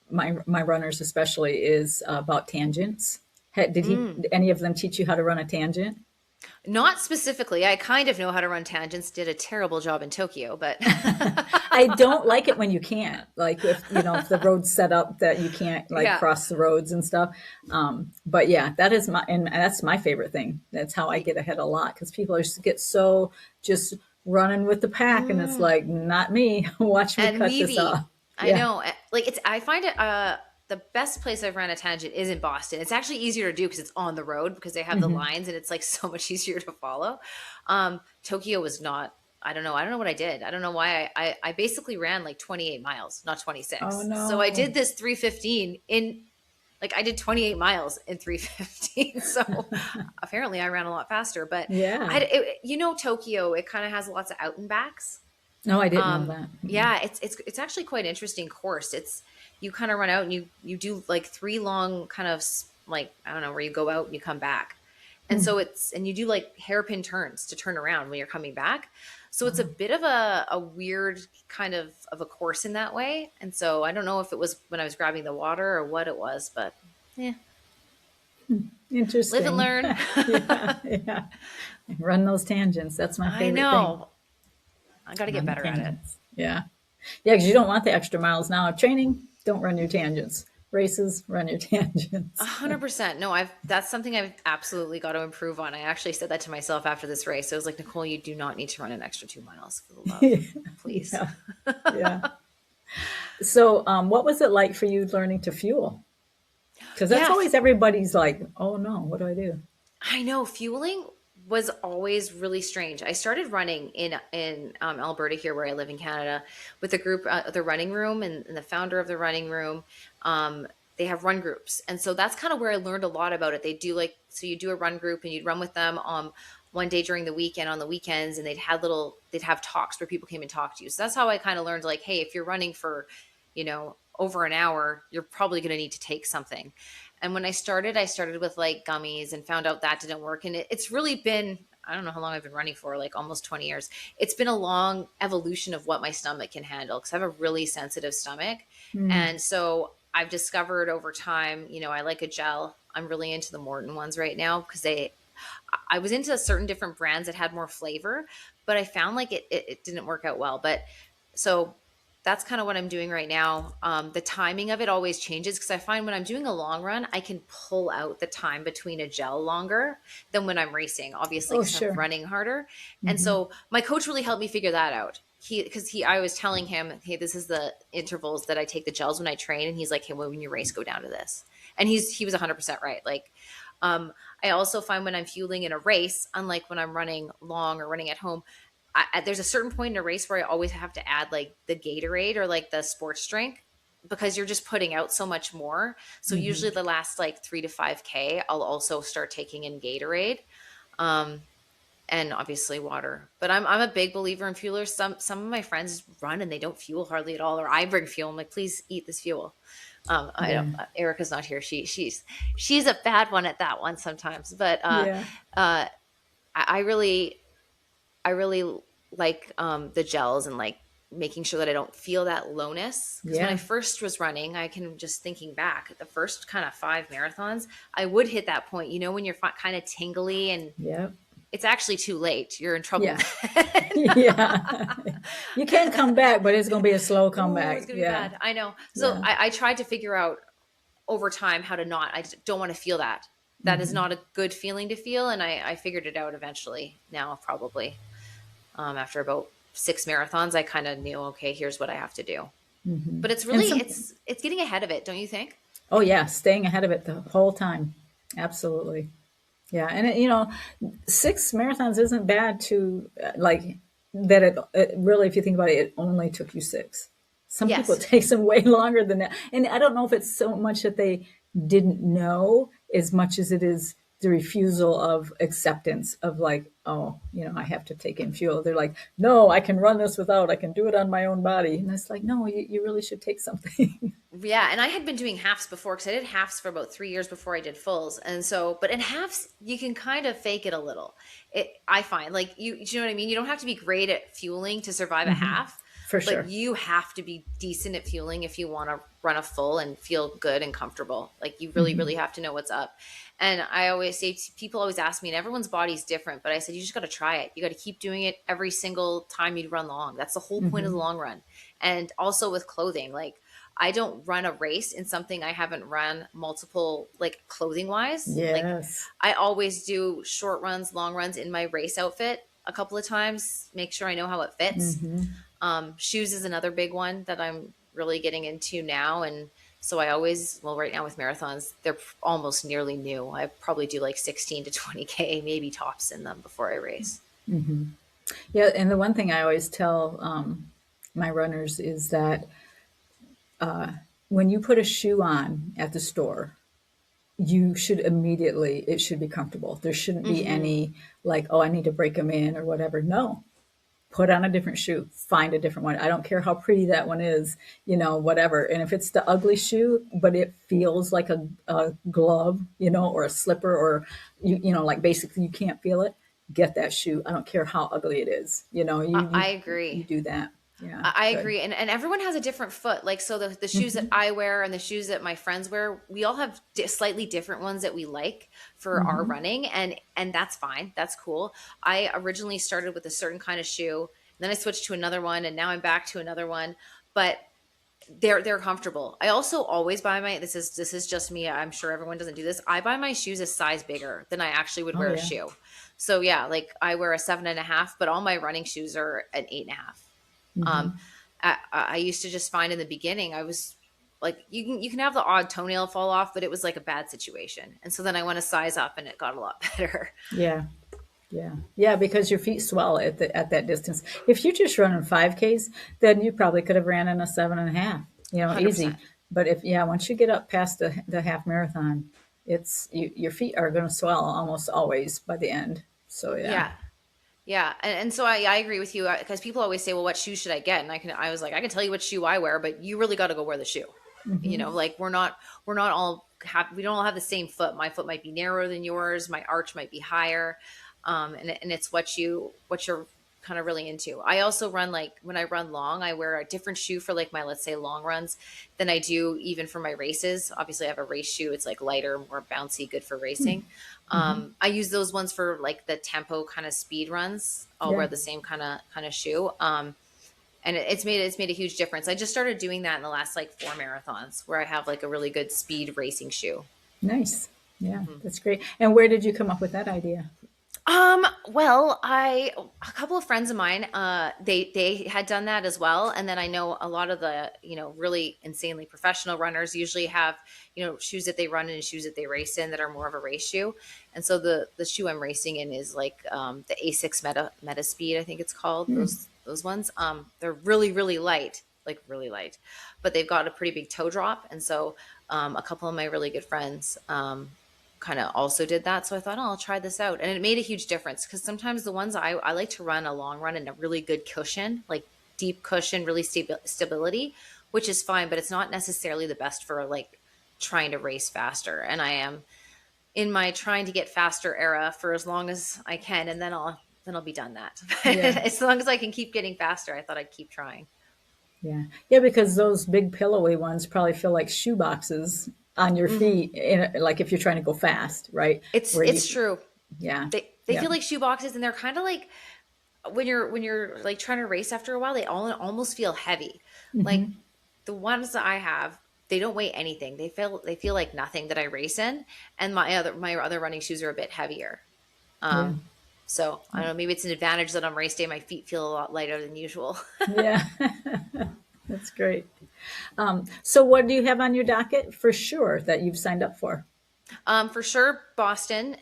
S1: my runners especially is about tangents. Did any of them teach you how to run a tangent?
S2: Not specifically. I kind of know how to run tangents. Did a terrible job in Tokyo, but
S1: I don't like it when you can't, like if the road's set up that you can't like
S2: yeah.
S1: cross the roads and stuff. But yeah, and that's my favorite thing. That's how I get ahead a lot, because people get so just running with the pack, and it's like, not me. Watch me
S2: And
S1: cut this
S2: weavy.
S1: off.
S2: I
S1: Yeah.
S2: know. Like, I find it the best place I've ran a tangent is in Boston. It's actually easier to do because it's on the road, because they have the lines, and it's like so much easier to follow. Tokyo was not. I don't know. I don't know what I did. I don't know why I basically ran like 28 miles, not
S1: Oh
S2: 26. So I
S1: no.
S2: did this 3:15 in, like, I did 28 miles in 3:15. So apparently I ran a lot faster, but
S1: Yeah.
S2: Tokyo, it kind of has lots of out and backs.
S1: No, I didn't know that.
S2: Yeah, it's actually quite an interesting course. It's, you kind of run out and you do like three long kind of like, I don't know, where you go out and you come back. And so and you do like hairpin turns to turn around when you're coming back. So it's a bit of a weird kind of a course in that way. And so I don't know if it was when I was grabbing the water or what it was, but yeah, live and
S1: Interesting.
S2: learn.
S1: Yeah, yeah. Run those tangents. That's my
S2: I
S1: favorite thing.
S2: know. I got to get
S1: Run the
S2: better at it.
S1: tangents. Yeah. Yeah, because you don't want the extra miles now. Training, don't run your tangents. Races, run your tangents.
S2: 100%. No, that's something I've absolutely got to improve on. I actually said that to myself after this race. I was like, Nicole, you do not need to run an extra 2 miles, for the love, please.
S1: Yeah. Yeah. So, what was it like for you learning to fuel? Because that's
S2: Yeah,
S1: always everybody's like, oh no, what do I do?
S2: I know fueling was always really strange. I started running in Alberta here, where I live in Canada, with a group, the running room, and the founder of the running room. They have run groups, and so that's kind of where I learned a lot about it. They do, like, so you do a run group and you'd run with them one day during the weekend, on the weekends, and they'd have talks where people came and talked to you. So that's how I kind of learned, like, hey, if you're running for, over an hour, you're probably going to need to take something. And when I started with like gummies, and found out that didn't work. And it's really been, I don't know how long I've been running for, like almost 20 years. It's been a long evolution of what my stomach can handle, because I have a really sensitive stomach.
S1: Mm.
S2: And so I've discovered over time, I like a gel. I'm really into the Morton ones right now, because I was into certain different brands that had more flavor, but I found like it didn't work out well. But so that's kind of what I'm doing right now. The timing of it always changes, because I find when I'm doing a long run, I can pull out the time between a gel longer than when I'm racing, obviously,
S1: Oh,
S2: because I'm
S1: sure.
S2: running harder. And so my coach really helped me figure that out. I was telling him, hey, this is the intervals that I take the gels when I train. And he's like, hey, well, when you race, go down to this. And he was 100% right. Like, I also find when I'm fueling in a race, unlike when I'm running long or running at home, there's a certain point in a race where I always have to add like the Gatorade or like the sports drink, because you're just putting out so much more. So usually the last like 3 to 5K, I'll also start taking in Gatorade, and obviously water. But I'm a big believer in fuelers. Some of my friends run and they don't fuel hardly at all, or I bring fuel. I'm like, please eat this fuel. I
S1: Yeah.
S2: don't. Erica's not here. She's a bad one at that one sometimes. But
S1: Yeah.
S2: I really like the gels, and like making sure that I don't feel that lowness. Because when I
S1: Yeah.
S2: first was running, I can just thinking back at the first kind of 5 marathons, I would hit that point, when you're kind of tingly, and
S1: Yeah.
S2: it's actually too late. You're in trouble.
S1: Yeah. Yeah. You can come back, but it's going to be a slow
S2: Ooh, it's
S1: comeback.
S2: gonna be
S1: Yeah.
S2: bad. I know. So
S1: Yeah.
S2: I tried to figure out over time how to not. I just don't want to feel that. That is not a good feeling to feel, and I figured it out eventually. Now probably. After about 6 marathons, I kind of knew, okay, here's what I have to do. But it's
S1: And
S2: really,
S1: some,
S2: it's getting ahead of it, don't you think?
S1: oh yeah, staying ahead of it the whole time. Absolutely. Yeah. And it, 6 marathons isn't bad to like that. It really, if you think about it, it only took you six. Some people it
S2: Yes.
S1: takes them way longer than that. And I don't know if it's so much that they didn't know as much as it is the refusal of acceptance of like, oh, I have to take in fuel. They're like, no, I can run this without, I can do it on my own body. And it's like, no, you really should take something.
S2: Yeah, and I had been doing halves before because I did halves for about 3 years before I did fulls, and so, but in halves you can kind of fake it a little. I find like you know what I mean. You don't have to be great at fueling to survive a half,
S1: For
S2: but
S1: sure.
S2: you have to be decent at fueling if you want to run a full and feel good and comfortable. Like you really, really have to know what's up. And I always say, people always ask me, and everyone's body's different, but I said you just got to try it. You got to keep doing it every single time you run long. That's the whole point of the long run. And also with clothing, like I don't run a race in something I haven't run multiple, like clothing wise. Like
S1: Yes.
S2: I always do short runs, long runs in my race outfit a couple of times, make sure I know how it fits. Shoes is another big one that I'm really getting into now. And so I always, well, right now with marathons, they're almost nearly new. I probably do like 16 to 20K, maybe tops in them before I race.
S1: Yeah, and the one thing I always tell my runners is that when you put a shoe on at the store, you should immediately, it should be comfortable. There shouldn't be any like, oh, I need to break them in or whatever. No, put on a different shoe, find a different one. I don't care how pretty that one is, whatever. And if it's the ugly shoe, but it feels like a glove, or a slipper, or like basically you can't feel it, get that shoe. I don't care how ugly it is.
S2: I
S1: You
S2: agree.
S1: do that. Yeah,
S2: I
S1: good.
S2: agree. And everyone has a different foot. Like, so the shoes that I wear and the shoes that my friends wear, we all have slightly different ones that we like for our running. And that's fine. That's cool. I originally started with a certain kind of shoe. Then I switched to another one and now I'm back to another one, but they're comfortable. I also always buy this is just me. I'm sure everyone doesn't do this. I buy my shoes a size bigger than I actually would
S1: Oh
S2: wear a
S1: yeah.
S2: shoe. So yeah, like I wear a 7.5, but all my running shoes are an 8.5. Um, I used to just find in the beginning, I was like, you can have the odd toenail fall off, but it was like a bad situation. And so then I went a size up and it got a lot better.
S1: Yeah. Yeah. Yeah, because your feet swell at that distance. If you're just running 5Ks, then you probably could have ran in a 7.5, easy.
S2: 100%.
S1: But once you get up past the half marathon, your feet are going to swell almost always by the end. So yeah.
S2: Yeah. Yeah. And so I agree with you because people always say, well, what shoe should I get? And I was like, I can tell you what shoe I wear, but you really got to go wear the shoe. Like we're not all we don't all have the same foot. My foot might be narrower than yours. My arch might be higher. And it's what you're kind of really into. I also run, like when I run long, I wear a different shoe for like my, let's say, long runs than I do even for my races. Obviously I have a race shoe. It's like lighter, more bouncy, good for racing. I use those ones for like the tempo kind of speed runs. I'll
S1: Yeah.
S2: wear the same kind of shoe. And it's made a huge difference. I just started doing that in the last like 4 marathons where I have like a really good speed racing shoe.
S1: Nice. Yeah, that's great. And where did you come up with that idea?
S2: Well, a couple of friends of mine, they had done that as well. And then I know a lot of the, really insanely professional runners usually have, shoes that they run in and shoes that they race in that are more of a race shoe. And so the shoe I'm racing in is like, the A6 Meta Speed, I think it's called, those ones. They're really, really light, like really light, but they've got a pretty big toe drop. And so, a couple of my really good friends, kind of also did that. So I thought, oh, I'll try this out. And it made a huge difference because sometimes the ones I like to run a long run in a really good cushion, like deep cushion, really stability, which is fine, but it's not necessarily the best for like trying to race faster. And I am in my trying to get faster era for as long as I can. And then I'll be done that.
S1: Yeah.
S2: As long as I can keep getting faster, I thought I'd keep trying.
S1: Yeah. Yeah, because those big pillowy ones probably feel like shoe boxes on your feet, like if you're trying to go fast, right?
S2: It's,
S1: Where
S2: it's
S1: you,
S2: true.
S1: yeah.
S2: They
S1: Yeah.
S2: feel like shoe boxes and they're kind of like, when you're like trying to race after a while, they all almost feel heavy. Like the ones that I have, they don't weigh anything. They feel like nothing that I race in, and my other running shoes are a bit heavier.
S1: Yeah.
S2: So I don't know, maybe it's an advantage that on race day my feet feel a lot lighter than usual.
S1: Yeah. That's great. So what do you have on your docket for sure that you've signed up for?
S2: For sure, Boston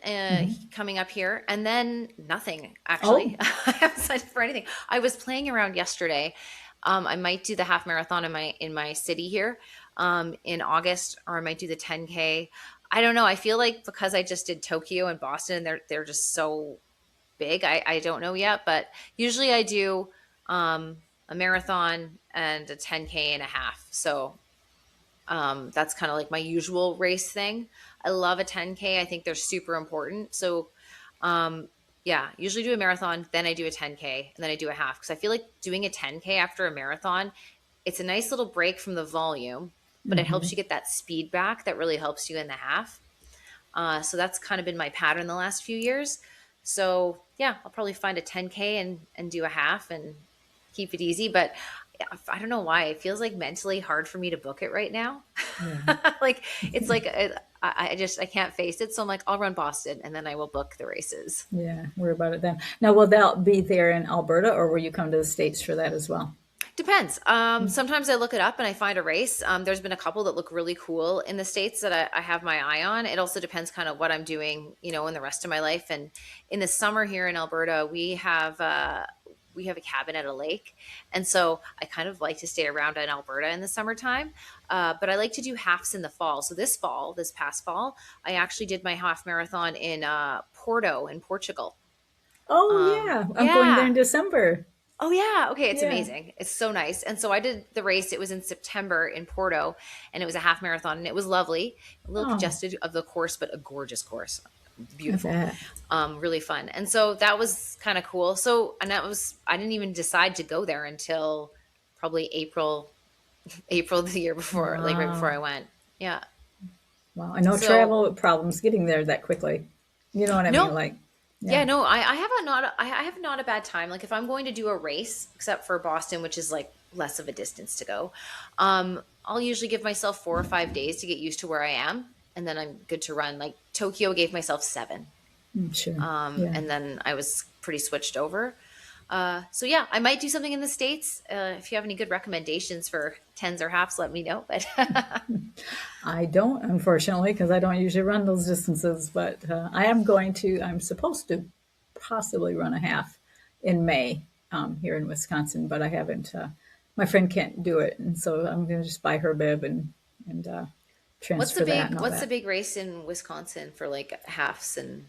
S2: coming up here, and then nothing
S1: Oh,
S2: actually. I haven't signed up for anything. I was playing around yesterday. I might do the half marathon in my city here in August, or I might do the 10K. I don't know. I feel like because I just did Tokyo and Boston, they're just so big. I don't know yet, but usually I do a marathon and a 10K and a half. So that's kind of like my usual race thing. I love a 10K. I think they're super important. So um, yeah, usually do a marathon, then I do a 10K, and then I do a half because I feel like doing a 10K after a marathon, it's a nice little break from the volume, but it helps
S1: Hmm.
S2: you get that speed back that really helps you in the half. So that's kind of been my pattern the last few years. So yeah, I'll probably find a 10K and do a half and keep it easy. But I don't know why it feels like mentally hard for me to book it right now.
S1: Yeah.
S2: Like it's like I can't face it. So I'm like, I'll run Boston and then I will book the races.
S1: Yeah. Worry about it then. Now, will that be there in Alberta, or will you come to the States for that as well?
S2: Depends. Sometimes I look it up and I find a race. There's been a couple that look really cool in the States that I have my eye on. It also depends kind of what I'm doing, in the rest of my life. And in the summer here in Alberta, we have a cabin at a lake. And so I kind of like to stay around in Alberta in the summertime. But I like to do halves in the fall. So this past fall, I actually did my half marathon in Porto in Portugal.
S1: Oh, yeah. I'm going there
S2: Yeah.
S1: in December.
S2: Oh yeah, okay, it's
S1: Yeah.
S2: amazing. It's so nice. And so I did the race. It was in September in Porto, and it was a half marathon, and it was lovely. A little
S1: Oh,
S2: congested of the course, but a gorgeous course.
S1: I
S2: Beautiful.
S1: bet.
S2: Really fun. And so that was kind of cool. So and that was I didn't even decide to go there until probably April the year before, like right before
S1: Wow.
S2: I went. Yeah.
S1: Wow. I know
S2: So
S1: travel problems getting there that quickly. You know what I mean?
S2: no,
S1: Like,
S2: yeah,
S1: yeah.
S2: no, I have not a bad time. Like if I'm going to do a race, except for Boston, which is like less of a distance to go, I'll usually give myself 4 or 5 days to get used to where I am, and then I'm good to run. Like Tokyo gave myself 7,
S1: Sure. Yeah.
S2: and then I was pretty switched over. So yeah, I might do something in the States. If you have any good recommendations for tens or halves, let me know. But
S1: I don't, unfortunately, because I don't usually run those distances, but I'm supposed to possibly run a half in May here in Wisconsin, but I haven't. My friend can't do it, and so I'm going to just buy her bib and transfer that and all
S2: what's the
S1: that.
S2: big race in Wisconsin for like halves, and is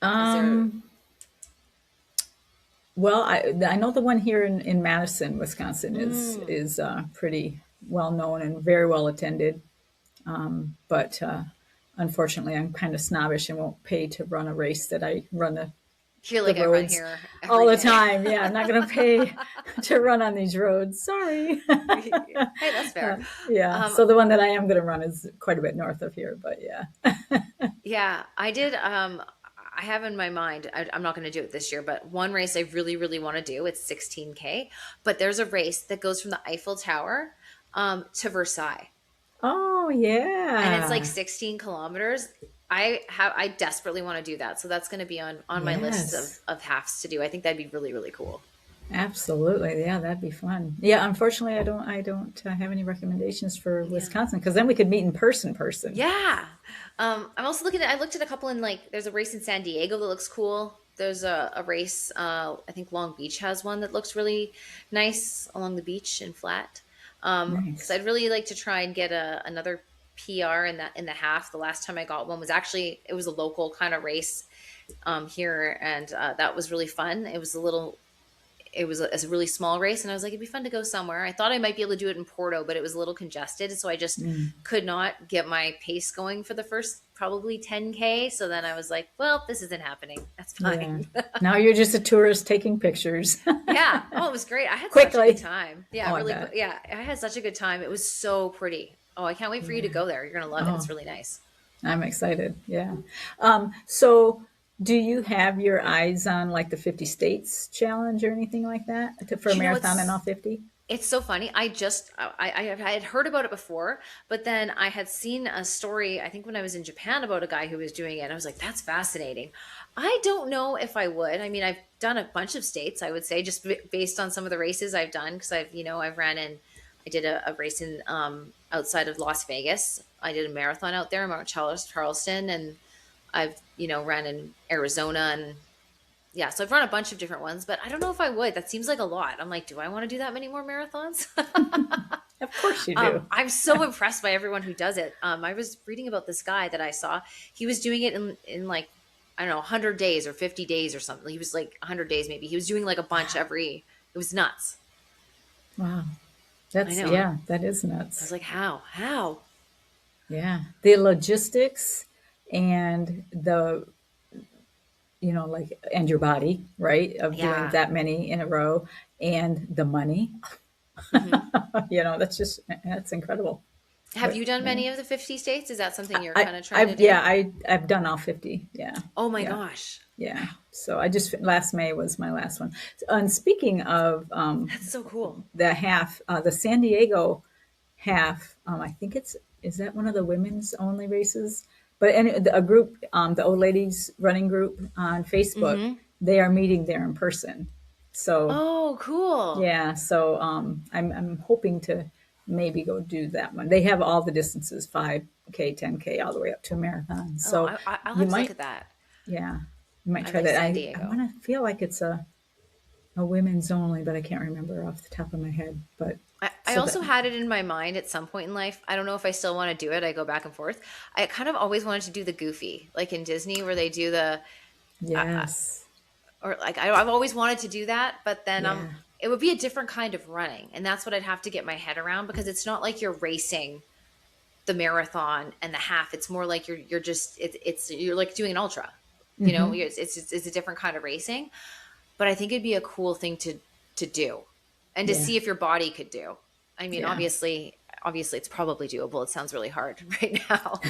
S2: there?
S1: Um, well, I know the one here in Madison, Wisconsin,
S2: Mm.
S1: is pretty well known and very well attended. But unfortunately, I'm kind of snobbish and won't pay to run a race that I run
S2: Feel
S1: the
S2: like I run
S1: roads
S2: here
S1: all
S2: every
S1: the
S2: day.
S1: time. Yeah, I'm not going to pay to run on these roads. Sorry.
S2: Hey, that's fair.
S1: Yeah,
S2: Um,
S1: so the one that I am going to run is quite a bit north of here, but yeah.
S2: yeah, I did. I have in my mind, I'm not going to do it this year, but one race I really, really want to do, it's 16K. But there's a race that goes from the Eiffel Tower to Versailles,
S1: Oh,
S2: and it's like
S1: yeah.
S2: 16 kilometers. I desperately want to do that. So that's going to be on my list
S1: Yes.
S2: of halves to do. I think that'd be really, really cool.
S1: Absolutely. Yeah, that'd be fun. Yeah, unfortunately, I don't have any recommendations for
S2: Yeah.
S1: Wisconsin because then we could meet in person.
S2: Yeah. I'm also I looked at a couple in like, there's a race in San Diego that looks cool. There's a race, I think Long Beach has one that looks really nice along the beach and flat. Cause
S1: Nice.
S2: I'd really like to try and get another PR in the half. The last time I got one was actually, it was a local kind of race, here. And, that was really fun. It was a really small race, and I was like, it'd be fun to go somewhere. I thought I might be able to do it in Porto, but it was a little congested, so I just
S1: Mm,
S2: could not get my pace going for the first probably 10K. So then I was like, well, this isn't happening. That's
S1: yeah.
S2: fine.
S1: Now you're just a tourist taking pictures
S2: Yeah. Oh, it was great. I had such a good
S1: quickly.
S2: time. Yeah,
S1: Oh, I
S2: really.
S1: bet.
S2: Yeah, I had such a good time. It was so pretty. Oh, I can't wait for you to go there. You're gonna love it.
S1: Oh,
S2: It's really nice.
S1: I'm excited. Yeah. So do you have your eyes on like the 50 states challenge or anything like that for a
S2: You know,
S1: marathon and all 50?
S2: it's so funny. I had heard about it before, but then I had seen a story, I think when I was in Japan, about a guy who was doing it. And I was like, that's fascinating. I don't know if I would. I mean, I've done a bunch of states, I would say, just based on some of the races I've done. Because I've ran in, I did a race in outside of Las Vegas. I did a marathon out there, Mount Charleston, and I've, ran in Arizona, and yeah, so I've run a bunch of different ones, but I don't know if I would. That seems like a lot. I'm like, do I want to do that many more marathons?
S1: Of course you do.
S2: I'm so impressed by everyone who does it. I was reading about this guy that I saw. He was doing it in like I don't know, 100 days or 50 days or something. He was like 100 days maybe. He was doing like a bunch it was nuts.
S1: Wow.
S2: I
S1: That's,
S2: know. I
S1: yeah, that is
S2: was
S1: nuts.
S2: like, how? How?
S1: Yeah. The logistics and the, like, and your body, right, of doing
S2: Yeah.
S1: that many in a row, and the money,
S2: Hmm.
S1: that's incredible.
S2: Have
S1: But
S2: you done
S1: yeah.
S2: many of the 50 states? Is that something you're
S1: I,
S2: kind of trying to
S1: I've,
S2: do?
S1: yeah, I've done all 50. Yeah.
S2: Oh my
S1: Yeah.
S2: gosh.
S1: Yeah.
S2: Wow.
S1: So last May was my last one. And speaking of
S2: That's so cool.
S1: the half, the San Diego half, I think is that one of the women's only races? But a group, the old ladies running group on Facebook,
S2: Hmm.
S1: they are meeting there in person. So
S2: Oh, cool.
S1: yeah, so I'm hoping to maybe go do that one. They have all the distances, 5K, 10K, all the way up to a marathon.
S2: Oh,
S1: So
S2: I'll
S1: you
S2: have to look
S1: might,
S2: at that.
S1: yeah, you might
S2: I
S1: try
S2: like
S1: that.
S2: San
S1: I
S2: Diego.
S1: want to feel like it's a women's only, but I can't remember off the top of my head. But
S2: I
S1: so that,
S2: also had it in my mind at some point in life. I don't know if I still want to do it. I go back and forth. I kind of always wanted to do the Goofy, like in Disney, where they do
S1: yes,
S2: or like I've always wanted to do that, but then
S1: yeah,
S2: it would be a different kind of running, and that's what I'd have to get my head around because it's not like you're racing the marathon and the half. It's more like you're just it's you're like doing an ultra. You know,
S1: hmm,
S2: it's a different kind of racing, but I think it'd be a cool thing to do and to
S1: yeah,
S2: see if your body could do. I mean,
S1: yeah.
S2: obviously it's probably doable. It sounds really hard right now.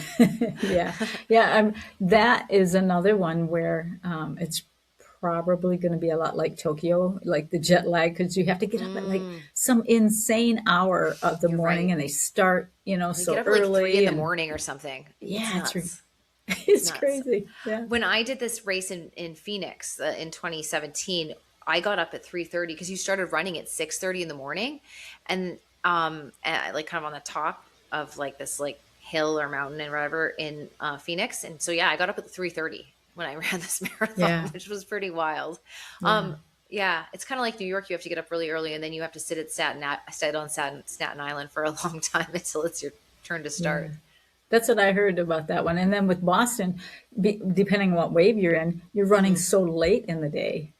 S1: Yeah, yeah. That is another one where it's probably going to be a lot like Tokyo, like the jet lag, because you have to get up at like
S2: Mm,
S1: some insane hour of the
S2: you're
S1: morning,
S2: right.
S1: and they start,
S2: They get
S1: so
S2: up at like 3 in
S1: early,
S2: the
S1: and
S2: morning or something. It's
S1: yeah,
S2: nuts. It's
S1: it's
S2: nuts.
S1: crazy. Yeah,
S2: When I did this race in Phoenix in 2017, I got up at 3:30 because you started running at 6:30 in the morning, and like kind of on the top of like this like hill or mountain and whatever in Phoenix, and so yeah, I got up at 3:30 when I ran this marathon,
S1: yeah,
S2: which was pretty wild.
S1: yeah,
S2: Um, yeah, it's kind of like New York. You have to get up really early, and then you have to sit on Staten Island for a long time until it's your turn to
S1: yeah.
S2: start.
S1: That's what I heard about that one. And then with Boston, depending on what wave you're in, you're running
S2: Hmm.
S1: so late in the day,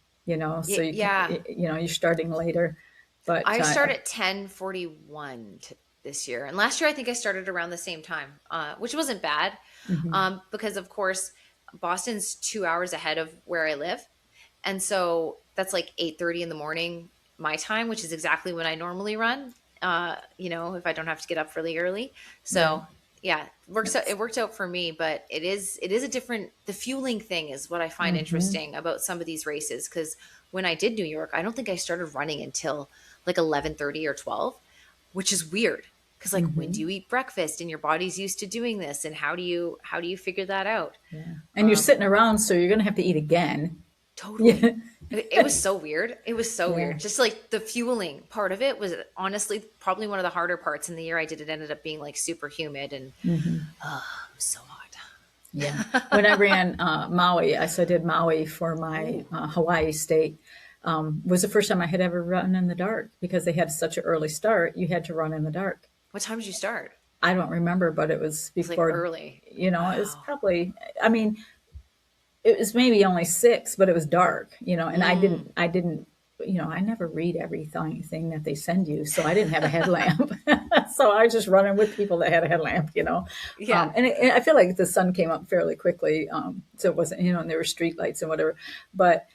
S1: so you can,
S2: Yeah,
S1: you're starting later. But
S2: I start at 10:41 this year, and last year I think I started around the same time, which wasn't bad,
S1: mhm,
S2: because of course Boston's 2 hours ahead of where I live, and so that's like 8:30 in the morning my time, which is exactly when I normally run. If I don't have to get up really early,
S1: right.
S2: so yeah, works out.
S1: That's,
S2: It worked out for me, but it is a different. The fueling thing is what I find
S1: hmm,
S2: interesting about some of these races because when I did New York, I don't think I started running until like 11:30 or 12, which is weird because like when do
S1: hmm,
S2: you eat breakfast and your body's used to doing this and how do you figure that out?
S1: yeah. And you're
S2: Um,
S1: sitting around, so you're going to have to eat again.
S2: totally.
S1: Yeah,
S2: It was so weird. It was so
S1: yeah,
S2: weird. Just like the fueling part of it was honestly probably one of the harder parts in the year I did. It ended up being like super humid and
S1: hmm,
S2: it was so
S1: yeah. When I
S2: hot.
S1: ran Maui, I did Maui for my
S2: Ooh,
S1: Hawaii state. Was the first time I had ever run in the dark because they had such an early start. You had to run in the dark.
S2: what time did you start? It
S1: I don't remember, but it was
S2: was like
S1: before,
S2: early.
S1: it was
S2: Wow.
S1: probably, I mean, it was maybe only 6, but it was dark, and
S2: Mm.
S1: I didn't, I never read everything thing that they send you. So I didn't have a headlamp. So I was just running with people that had a headlamp.
S2: Yeah.
S1: And I feel like the sun came up fairly quickly. So it wasn't, and there were street lights and whatever, but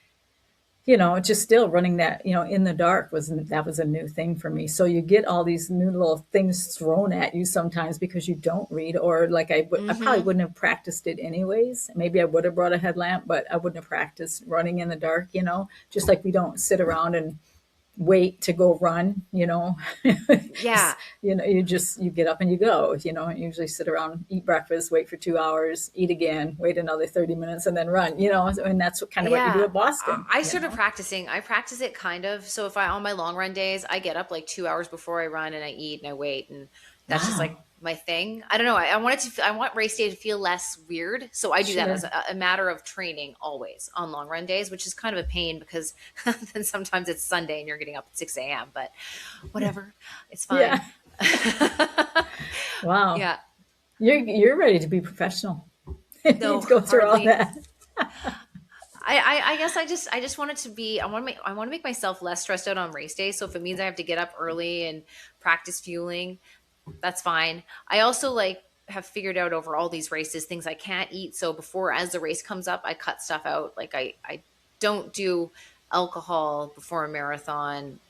S1: just still running that, in the dark that was a new thing for me. So you get all these new little things thrown at you sometimes because you don't read, or like I probably
S2: Hmm.
S1: wouldn't have practiced it anyways. Maybe I would have brought a headlamp, but I wouldn't have practiced running in the dark, just like we don't sit around and wait to go run.
S2: Yeah.
S1: You get up and you go, usually sit around, eat breakfast, wait for 2 hours, eat again, wait another 30 minutes and then run. And that's kind of what you do
S2: Yeah.
S1: at Boston,
S2: I started practicing. I practice it kind of. So if I on my long run days, I get up like 2 hours before I run and I eat and I wait and that's just
S1: Wow.
S2: like my thing. I don't know. I want race day to feel less weird. So I do that as
S1: Sure.
S2: a matter of training always on long run days, which is kind of a pain because then sometimes it's Sunday and you're getting up at 6 a.m. But whatever, it's
S1: Yeah.
S2: fine.
S1: Wow.
S2: Yeah.
S1: You're ready to be professional. You need
S2: No,
S1: to go through all
S2: hardly.
S1: that.
S2: I guess I just want it to be, I want to make myself less stressed out on race day. So if it means I have to get up early and practice fueling, that's fine. I also like have figured out over all these races things I can't eat. So before, as the race comes up, I cut stuff out. Like I don't do alcohol before a marathon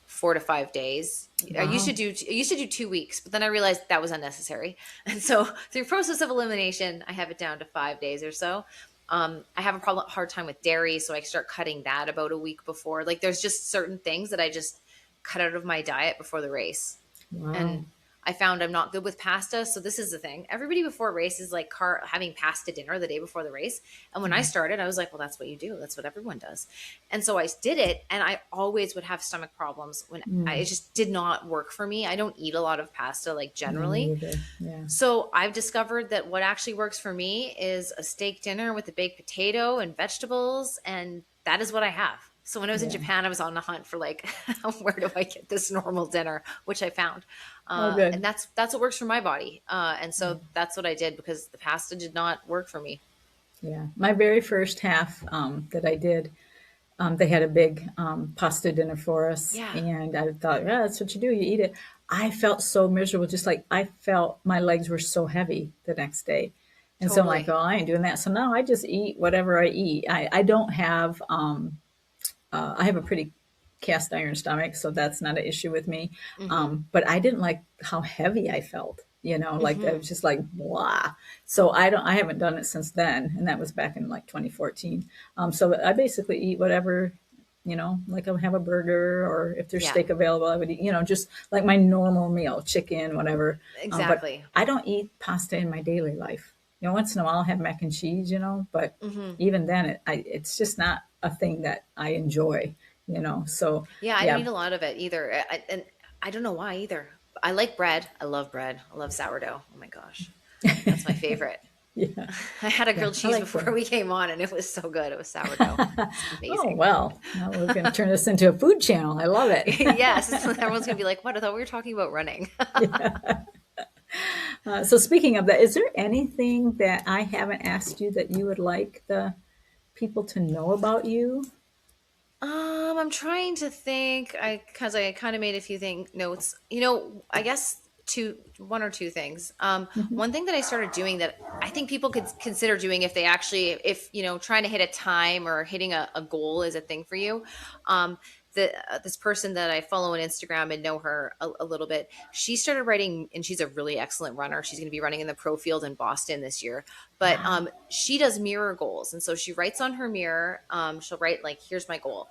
S2: 4 to 5 days.
S1: Wow.
S2: I used to do 2 weeks, but then I realized that was unnecessary. And so through process of elimination, I have it down to 5 days or so. I have a hard time with dairy, so I start cutting that about a week before. Like there's just certain things that I just cut out of my diet before the race.
S1: Wow.
S2: And I found I'm not good with pasta. So this is the thing. Everybody before a race is like having pasta dinner the day before the race. And when I started, I was like, well, that's what you do. That's what everyone does. And so I did it. And I always would have stomach problems when it just did not work for me. I don't eat a lot of pasta, like
S1: Yeah, me
S2: generally.
S1: either. Yeah.
S2: So I've discovered that what actually works for me is a steak dinner with a baked potato and vegetables, and that is what I have. So when I was in
S1: Yeah.
S2: Japan, I was on the hunt for like, where do I get this normal dinner, which I found,
S1: Oh,
S2: and
S1: good.
S2: that's what works for my body. And
S1: Yeah.
S2: so that's what I did because the pasta did not work for me.
S1: Yeah. My very first half that I did, they had a big pasta dinner for us,
S2: Yeah,
S1: and I thought, yeah, that's what you do. You eat it. I felt so miserable, just like I felt my legs were so heavy the next day. And so I'm like,
S2: totally.
S1: oh, I ain't doing that. So now I just eat whatever I eat. I don't have I have a pretty cast iron stomach, so that's not an issue with me.
S2: Hmm.
S1: But I didn't like how heavy I felt. Like I
S2: Hmm.
S1: was just like blah. So I haven't done it since then, and that was back in like 2014. So I basically eat whatever, like I'll have a burger, or if there's
S2: Yeah,
S1: steak available, I would eat, just like my normal meal, chicken, whatever. But
S2: exactly.
S1: I don't eat pasta in my daily life. Once in a while I'll have mac and cheese, but
S2: Hmm.
S1: even then it's just not a thing that I enjoy. So
S2: Yeah, I don't
S1: yeah.
S2: eat a lot of it either. And I don't know why either. I like bread. I love bread. I love sourdough. Oh my gosh. That's my favorite.
S1: Yeah.
S2: I had a
S1: Yeah,
S2: grilled
S1: I
S2: cheese
S1: like
S2: before
S1: bread.
S2: we came on and it was so good. It was sourdough. It's
S1: Oh,
S2: amazing.
S1: well, now we're going to turn this into a food channel. I love it.
S2: Yes. Everyone's going to be like, what? I thought we were talking about running.
S1: Yeah. So speaking of that, is there anything that I haven't asked you that you would like the people to know about you?
S2: I'm trying to think. Because I kind of made a few notes. I guess one or two things.
S1: Mhm.
S2: One thing that I started doing that I think people could consider doing if they actually, if trying to hit a time or hitting a goal is a thing for you. This person that I follow on Instagram and know her a little bit, she started writing, and she's a really excellent runner. She's going to be running in the pro field in Boston this year, but
S1: Wow.
S2: she does mirror goals, and so she writes on her mirror. She'll write like, "Here's my goal,"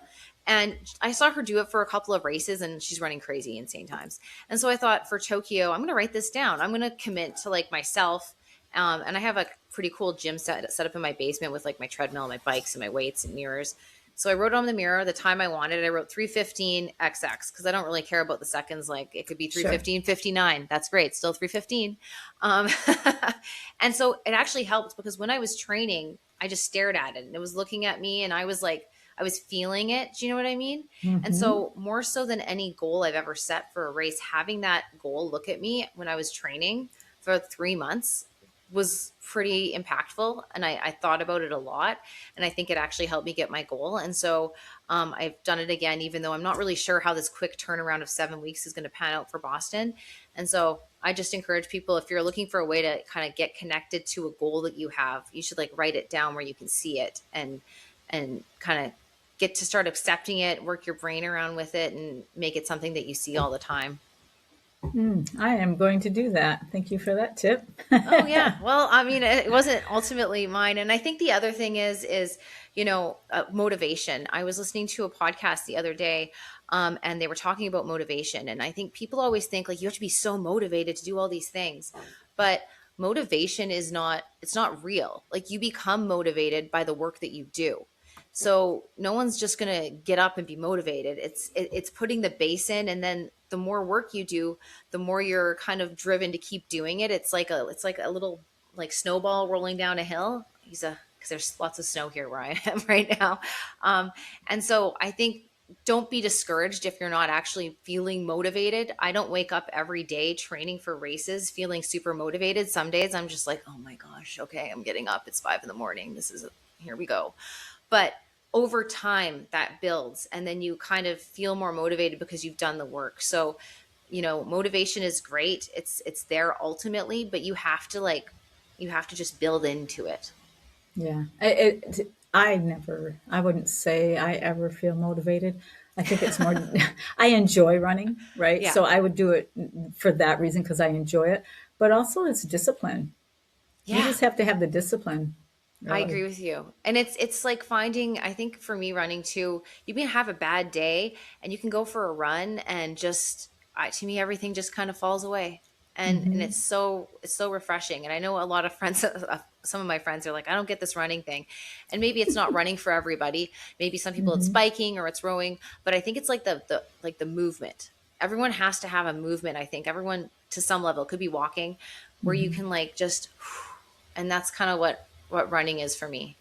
S2: and I saw her do it for a couple of races, and she's running crazy, insane times. And so I thought for Tokyo, I'm going to write this down. I'm going to commit to like myself. And I have a pretty cool gym set up in my basement with like my treadmill, and my bikes, and my weights and mirrors. So I wrote on the mirror the time I wanted. I wrote 3:15 XX because I don't really care about the seconds. Like it could be
S1: Sure.
S2: 3:15:59. That's great. Still 3:15. Um, and so it actually helped because when I was training, I just stared at it and it was looking at me, and I was like, I was feeling it. Do you know what I mean? And
S1: Hmm.
S2: so, more so than any goal I've ever set for a race, having that goal look at me when I was training for 3 months was pretty impactful. And I thought about it a lot. And I think it actually helped me get my goal. And so, I've done it again, even though I'm not really sure how this quick turnaround of 7 weeks is going to pan out for Boston. And so, I just encourage people, if you're looking for a way to kind of get connected to a goal that you have, you should like write it down where you can see it and kind of get to start accepting it, work your brain around with it, and make it something that you see all the time.
S1: I am going to do that. Thank you for that tip.
S2: Oh yeah. Well, I mean, it wasn't ultimately mine, and I think the other thing is motivation. I was listening to a podcast the other day, and they were talking about motivation, and I think people always think like you have to be so motivated to do all these things, but motivation is not. It's not real. Like you become motivated by the work that you do. So no one's just gonna get up and be motivated. It's putting the base in, and then the more work you do, the more you're kind of driven to keep doing it. It's like a little like snowball rolling down a hill. Because there's lots of snow here where I am right now, and so I think don't be discouraged if you're not actually feeling motivated. I don't wake up every day training for races feeling super motivated. Some days I'm just like, oh my gosh, okay, I'm getting up. It's 5 in the morning. This is here we go. But over time that builds, and then you kind of feel more motivated because you've done the work. So, motivation is great. It's there ultimately, but you have to just build into it.
S1: Yeah. I wouldn't say I ever feel motivated. I think it's more, I enjoy running, right?
S2: Yeah.
S1: So I would do it for that reason because I enjoy it. But also it's discipline. You
S2: Yeah.
S1: just have to have the discipline,
S2: I
S1: really.
S2: agree with you. And it's like finding, I think for me running too, you can have a bad day and you can go for a run and just to me everything just kind of falls away. And
S1: Hmm.
S2: it's so refreshing. And I know a lot of friends some of my friends are like, I don't get this running thing. And maybe it's not running for everybody. Maybe some people it's
S1: Hmm.
S2: biking or it's rowing, but I think it's like the movement. Everyone has to have a movement, I think. Everyone to some level, it could be walking where you
S1: Hmm.
S2: can like just and that's kind of what running is for me.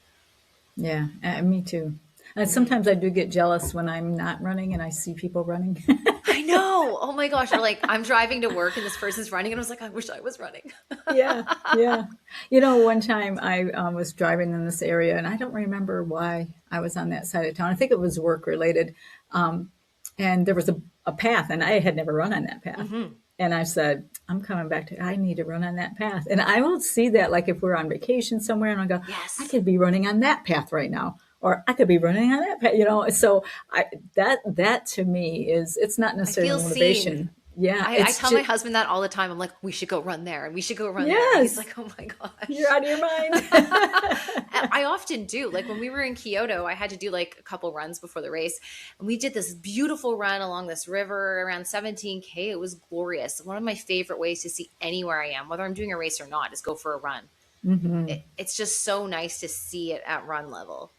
S1: Yeah, me too. And
S2: Mhm.
S1: sometimes I do get jealous when I'm not running and I see people running.
S2: I know. Oh my gosh. Or like I'm driving to work and this person's running and I was like, I wish I was running.
S1: Yeah, yeah. One time I was driving in this area, and I don't remember why I was on that side of town. I think it was work related. Um, and there was a path, and I had never run on that path.
S2: Hmm.
S1: And I said, I'm coming back I need to run on that path. And I will see that, like if we're on vacation somewhere, and I go, I
S2: Yes.
S1: could be running on that path right now. Or I could be running on that path. So that to me it's not
S2: I
S1: necessarily
S2: feel seen.
S1: motivation. Yeah,
S2: I
S1: it's
S2: tell my
S1: just
S2: husband that all the time. I'm like, we should go run there and we should go run there. And he's
S1: yes,
S2: like, oh my
S1: you're
S2: gosh.
S1: out of your mind.
S2: I often do. Like when we were in Kyoto, I had to do like a couple runs before the race. And we did this beautiful run along this river around 17K. It was glorious. One of my favorite ways to see anywhere I am, whether I'm doing a race or not, is go for a run.
S1: Hmm.
S2: It's just so nice to see it at run level.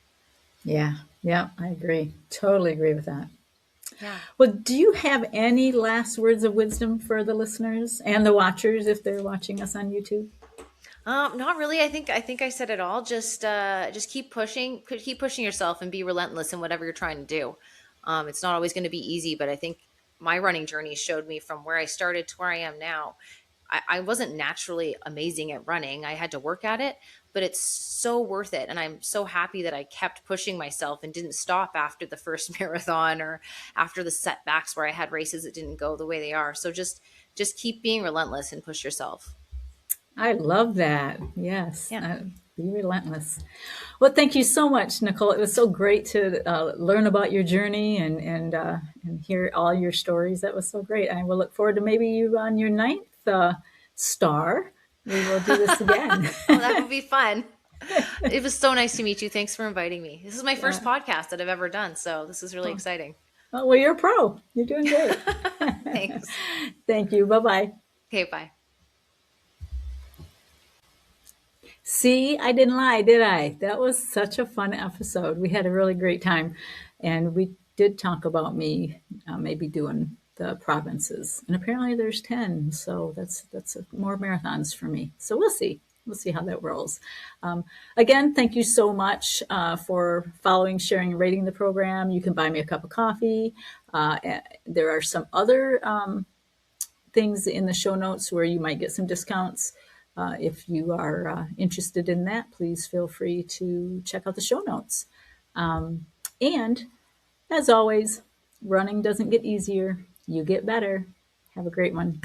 S1: Yeah, yeah, I agree. Totally agree with that.
S2: Yeah.
S1: Well, do you have any last words of wisdom for the listeners and the watchers if they're watching us on YouTube?
S2: Not really. I think I said it all. Just keep pushing yourself and be relentless in whatever you're trying to do. It's not always going to be easy, but I think my running journey showed me from where I started to where I am now. I wasn't naturally amazing at running. I had to work at it, but it's so worth it. And I'm so happy that I kept pushing myself and didn't stop after the first marathon or after the setbacks where I had races that didn't go the way they are. So just keep being relentless and push yourself.
S1: I love that. Yes,
S2: Yeah.
S1: be relentless. Well, thank you so much, Nicole. It was so great to learn about your journey and hear all your stories. That was so great. I will look forward to maybe you on your ninth star. We will do this again.
S2: Oh, that would be fun. It was so nice to meet you. Thanks for inviting me. This is my first
S1: Yeah.
S2: podcast that I've ever done, so this is really
S1: Oh,
S2: exciting.
S1: well, you're a pro. You're doing great.
S2: Thanks.
S1: Thank you. Bye bye.
S2: Okay, bye.
S1: See, I didn't lie, did I? That was such a fun episode. We had a really great time. And we did talk about me maybe doing the provinces. And apparently there's 10. So that's more marathons for me. So we'll see. We'll see how that rolls. Again, thank you so much for following, sharing, and rating the program. You can buy me a cup of coffee. There are some other things in the show notes where you might get some discounts. If you are interested in that, please feel free to check out the show notes. And as always, running doesn't get easier, you get better. Have a great one.